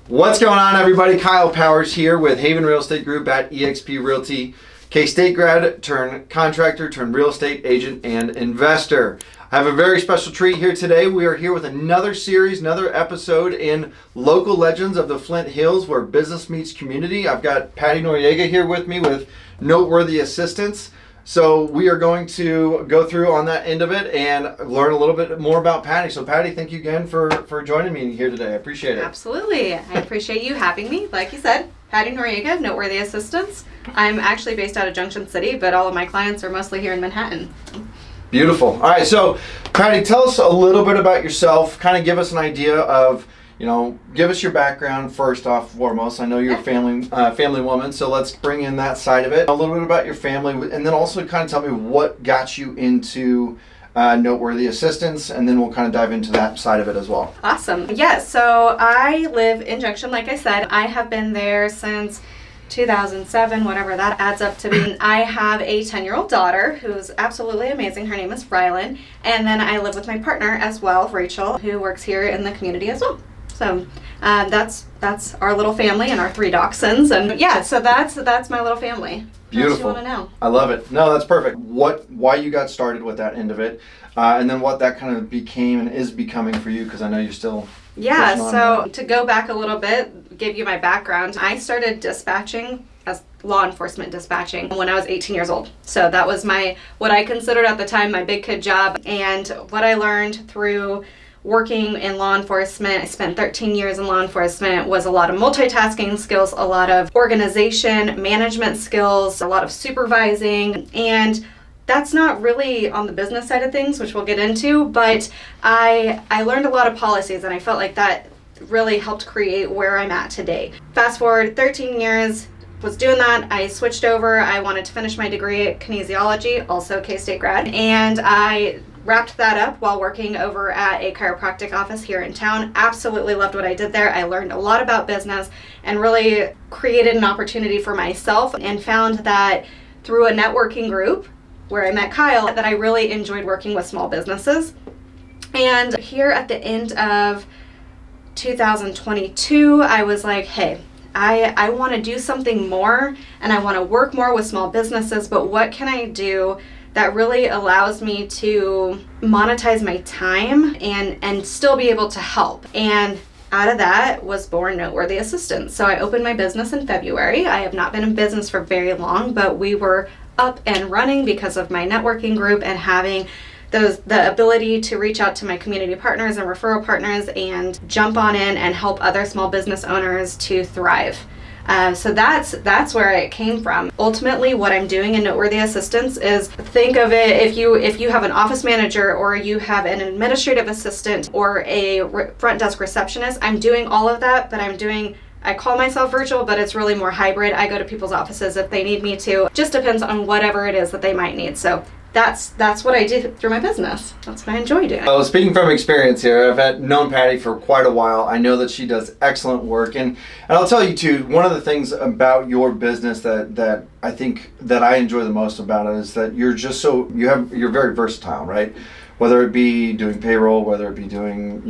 What's going on, everybody? Kyle Powers here with Haven Real Estate Group at eXp Realty. K-State grad turned contractor turned real estate agent and investor. I have a very special treat here today. We are here with another series, another episode in Local Legends of the Flint Hills, where business meets community. I've got Patti Noriega here with me with Noteworthy Assistance. So we are going to go through on that end of it and learn a little bit more about Patti. So Patti, thank you again for joining me here today. I appreciate it. Absolutely. I appreciate you having me. Like you said, Patti Noriega, Noteworthy Assistance. I'm actually based out of Junction City, but all of my clients are mostly here in Manhattan. Beautiful. All right, so Patti, tell us a little bit about yourself. Kind of give us an idea of, give us your background first off foremost. I know you're a family woman, so let's bring in that side of it. A little bit about your family, and then also kind of tell me what got you into Noteworthy Assistance, and then we'll kind of dive into that side of it as well. Awesome. Yeah, so I live in Junction, like I said. I have been there since 2007, whatever that adds up to be. I have a 10-year-old daughter who's absolutely amazing. Her name is Rylan. And then I live with my partner as well, Rachel, who works here in the community as well. So that's our little family and our 3 dachshunds. And yeah, so that's my little family. Beautiful. What you want to know? I love it. No, that's perfect. Why you got started with that end of it, and then what that kind of became and is becoming for you, because I know you're still... Yeah, so to go back a little bit, give you my background, I started dispatching as law enforcement dispatching when I was 18 years old. So that was what I considered at the time my big kid job. And what I learned through working in law enforcement, I spent 13 years in law enforcement, was a lot of multitasking skills, a lot of organization, management skills, a lot of supervising, and that's not really on the business side of things, which we'll get into, but I learned a lot of policies, and I felt like that really helped create where I'm at today. Fast forward 13 years, was doing that. I switched over. I wanted to finish my degree at kinesiology, also K-State grad, and I wrapped that up while working over at a chiropractic office here in town. Absolutely loved what I did there. I learned a lot about business and really created an opportunity for myself, and found that through a networking group where I met Kyle, that I really enjoyed working with small businesses. And here at the end of 2022, I was like, hey, I want to do something more, and I want to work more with small businesses, but what can I do that really allows me to monetize my time and still be able to help? And out of that was born Noteworthy Assistance. So I opened my business in February. I have not been in business for very long, but we were up and running because of my networking group and having the ability to reach out to my community partners and referral partners and jump on in and help other small business owners to thrive. So that's where it came from. Ultimately, what I'm doing in Noteworthy Assistance is, think of it, if you have an office manager, or you have an administrative assistant, or a front desk receptionist, I'm doing all of that, but I call myself virtual, but it's really more hybrid. I go to people's offices if they need me to. Just depends on whatever it is that they might need. So that's what I do through my business. That's what I enjoy doing. Well, speaking from experience here, I've known Patti for quite a while. I know that she does excellent work, and I'll tell you too, one of the things about your business that I think that I enjoy the most about it is that you're very versatile, right? Whether it be doing payroll, whether it be doing,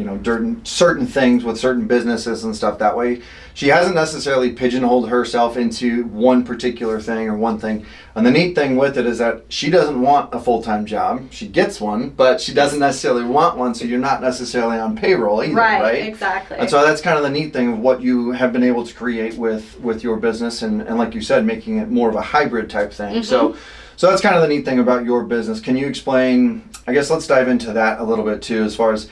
certain things with certain businesses and stuff that way. She hasn't necessarily pigeonholed herself into one particular thing or one thing. And the neat thing with it is that she doesn't want a full-time job. She gets one, but she doesn't necessarily want one, so you're not necessarily on payroll either, right? Exactly. And so that's kind of the neat thing of what you have been able to create with your business, and like you said, making it more of a hybrid type thing. Mm-hmm. So that's kind of the neat thing about your business. Can you explain, I guess let's dive into that a little bit too, as far as,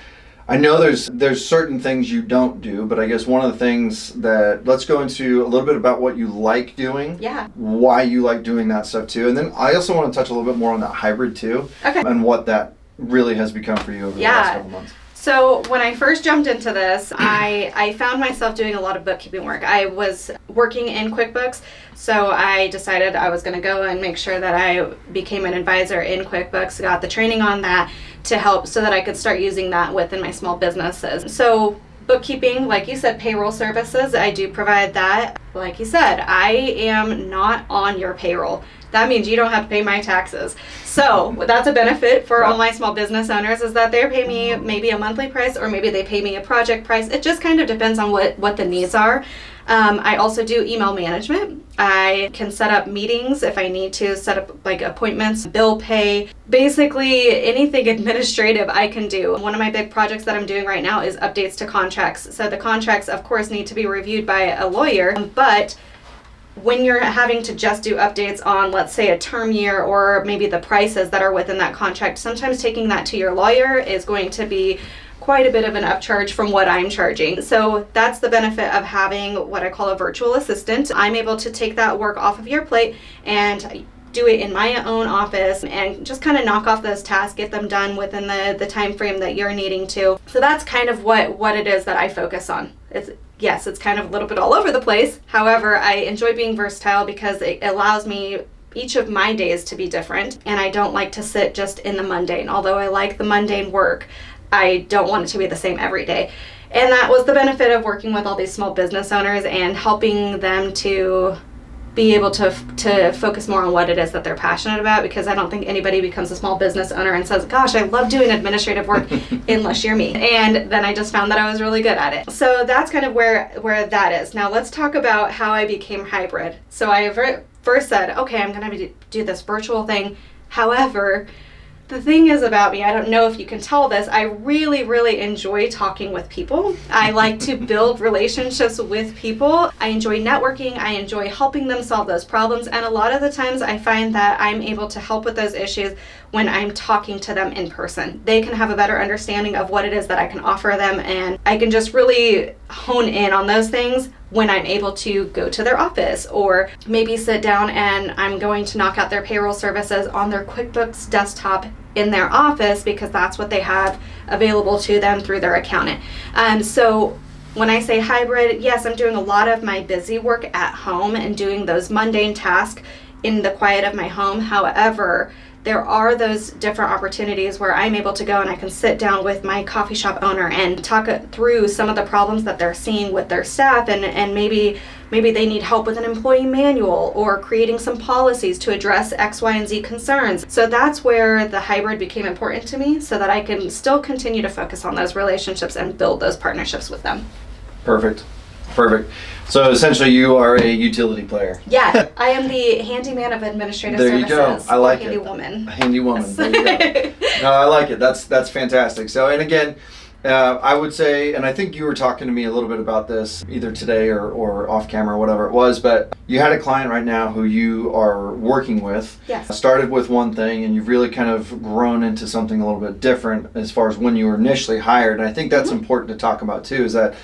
I know there's certain things you don't do, but I guess one of the things let's go into a little bit about what you like doing. Yeah. Why you like doing that stuff too. And then I also want to touch a little bit more on that hybrid too. Okay. And what that really has become for you over the last couple months. So when I first jumped into this, I found myself doing a lot of bookkeeping work. I was working in QuickBooks, so I decided I was going to go and make sure that I became an advisor in QuickBooks, got the training on that to help so that I could start using that within my small businesses. So bookkeeping, like you said, payroll services, I do provide that. like you said, I am not on your payroll. That means you don't have to pay my taxes. So that's a benefit for all my small business owners, is that they pay me maybe a monthly price, or maybe they pay me a project price. It just kind of depends on what the needs are. I also do email management. I can set up meetings if I need to, set up like appointments, bill pay, basically anything administrative I can do. One of my big projects that I'm doing right now is updates to contracts. So the contracts, of course, need to be reviewed by a lawyer, but when you're having to just do updates on, let's say, a term year, or maybe the prices that are within that contract, sometimes taking that to your lawyer is going to be quite a bit of an upcharge from what I'm charging. So that's the benefit of having what I call a virtual assistant. I'm able to take that work off of your plate and do it in my own office and just kind of knock off those tasks, get them done within the time frame that you're needing to. So that's kind of what it is that I focus on. Yes, it's kind of a little bit all over the place. However, I enjoy being versatile because it allows me each of my days to be different, and I don't like to sit just in the mundane. Although I like the mundane work, I don't want it to be the same every day. And that was the benefit of working with all these small business owners and helping them to be able to focus more on what it is that they're passionate about, because I don't think anybody becomes a small business owner and says, gosh, I love doing administrative work unless you're me. And then I just found that I was really good at it. So that's kind of where that is. Now let's talk about how I became hybrid. So I first said, okay, I'm going to do this virtual thing. However, the thing is about me, I don't know if you can tell this, I really, really enjoy talking with people. I like to build relationships with people. I enjoy networking. I enjoy helping them solve those problems. And a lot of the times I find that I'm able to help with those issues when I'm talking to them in person. They can have a better understanding of what it is that I can offer them, and I can just really hone in on those things when I'm able to go to their office, or maybe sit down and I'm going to knock out their payroll services on their QuickBooks desktop in their office, because that's what they have available to them through their accountant. So when I say hybrid, yes, I'm doing a lot of my busy work at home and doing those mundane tasks in the quiet of my home. However, there are those different opportunities where I'm able to go and I can sit down with my coffee shop owner and talk through some of the problems that they're seeing with their staff, and maybe they need help with an employee manual or creating some policies to address X, Y, and Z concerns. So that's where the hybrid became important to me, so that I can still continue to focus on those relationships and build those partnerships with them. Perfect. So essentially you are a utility player. Yeah, I am the handyman of administrative services. There you go. I like handy it. Woman. Handy woman. Yes. There you go. No, I like it. That's fantastic. So, and again, I would say, and I think you were talking to me a little bit about this either today or off camera or whatever it was, but you had a client right now who you are working with. Yes. Started with one thing and you've really kind of grown into something a little bit different as far as when you were initially hired. And I think that's important to talk about too, is that,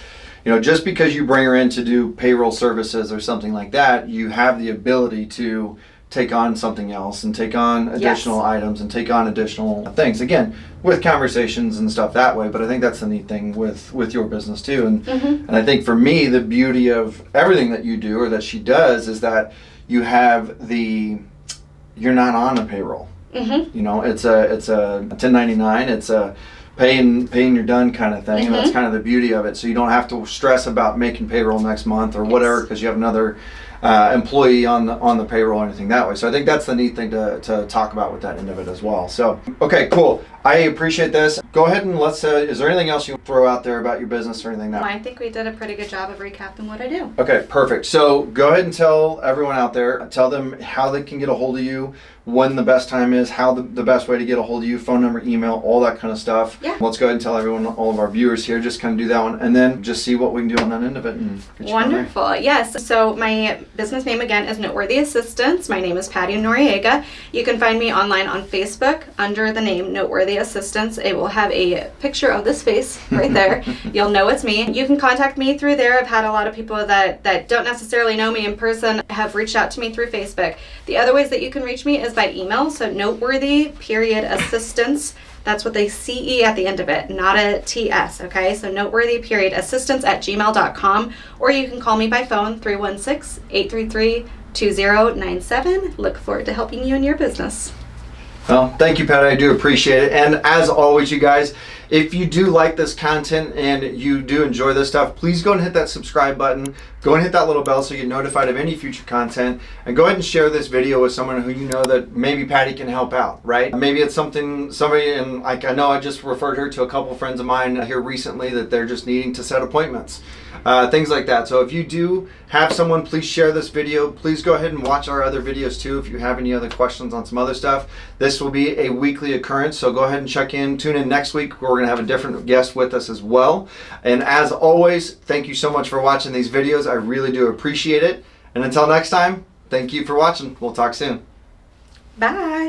you know, just because you bring her in to do payroll services or something like that, you have the ability to take on something else and take on additional items and take on additional things. Again, with conversations and stuff that way. But I think that's the neat thing with your business too. And I think for me, the beauty of everything that you do or that she does is that you have you're not on a payroll. You know, it's a 1099. It's a paying you're done kind of thing, and that's kind of the beauty of it. So you don't have to stress about making payroll next month or whatever, because you have another employee on the payroll or anything that way. So I think that's the neat thing to talk about with that end of it as well. So okay, cool. I appreciate this. Go ahead and let's. Is there anything else you want to throw out there about your business or anything now? I think we did a pretty good job of recapping what I do. Okay, perfect. So go ahead and tell everyone out there. Tell them how they can get a hold of you, when the best time is, how the best way to get a hold of you, phone number, email, all that kind of stuff. Yeah. Let's go ahead and tell everyone, all of our viewers here, just kind of do that one, and then just see what we can do on that end of it. And get you Wonderful. Yes. So my business name again is Noteworthy Assistance. My name is Patti Noriega. You can find me online on Facebook under the name Noteworthy Assistance. It will have a picture of this face right there. You'll know it's me. You can contact me through there. I've had a lot of people that don't necessarily know me in person have reached out to me through Facebook. The other ways that you can reach me is by email. So noteworthy.assistance. That's with a CE at the end of it, not a TS, okay? So noteworthy.assistance@gmail.com, or you can call me by phone, 316-833-2097. Look forward to helping you in your business. Well, thank you, Pat. I do appreciate it. And as always, you guys, If you do like this content and you do enjoy this stuff, please go and hit that subscribe button. Go and hit that little bell so you get notified of any future content. And go ahead and share this video with someone who you know that maybe Patti can help out, right? Maybe it's somebody, and like I know I just referred her to a couple friends of mine here recently that they're just needing to set appointments. Things like that. So if you do have someone, please share this video. Please go ahead and watch our other videos too if you have any other questions on some other stuff. This will be a weekly occurrence, so go ahead and tune in next week. We're going to have a different guest with us as well. And as always, thank you so much for watching these videos. I really do appreciate it. And until next time, thank you for watching. We'll talk soon. Bye.